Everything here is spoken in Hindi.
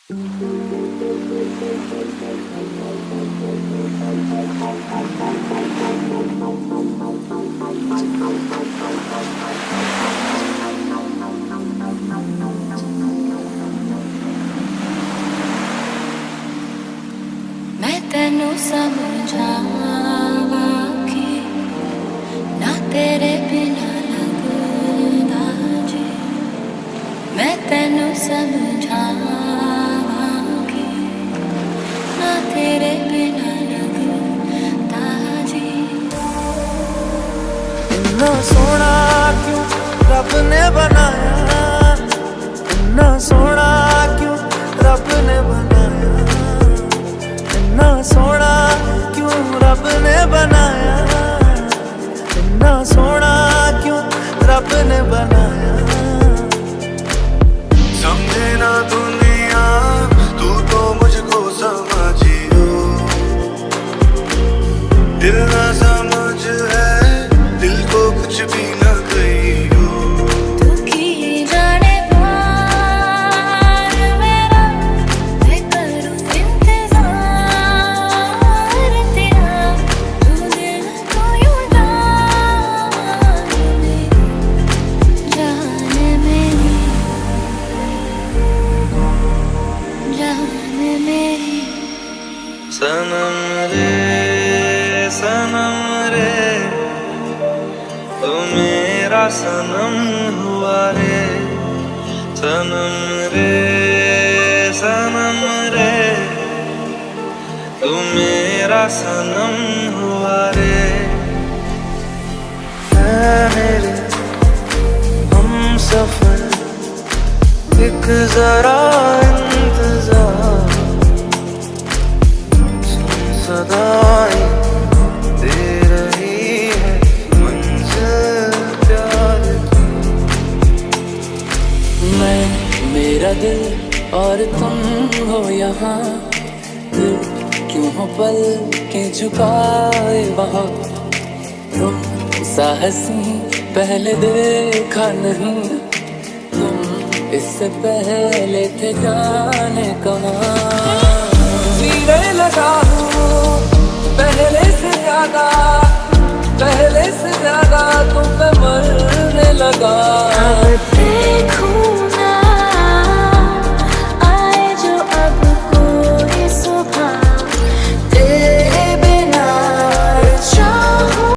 मैं तेनू समझावा कि ना तेरे बिना लगदा जी। मैं तेनू समझावा कि ना तेरे बिना लगदा जी। इन्ना सोना क्यों रब ने बनाया, इन्ना सोना क्यों रब ने बनाया, इन्ना सोना क्यों रब ने बनाया, इन्ना सोना क्यों रब ने बनाया। समझे ना दुनिया तू तो मुझको समझियो, दिल ना समझ है दिल को कुछ भी ना कहियो। तू की जाने प्यार मेरा, मैं करूं इंतजार तेरा। तू दिल तो यूं जान मेरी, जान मेरी। सनम रे तू मेरा सनम हुआ रे। सनम रे तू मेरा सनम हुआ रे। है मेरे हम सफर एक जरा इंतजार, सुन सदाएं दे रही है मंजिल प्यार की। मैं मेरा दिल और तुम हो यहाँ, दिल क्यों हो पल के झुकाए वहाँ। तुम सा हंसी पहले देखा नहीं, तुम इससे पहले थे जाने कहाँ। जीने लगा हूँ पहले से ज्यादा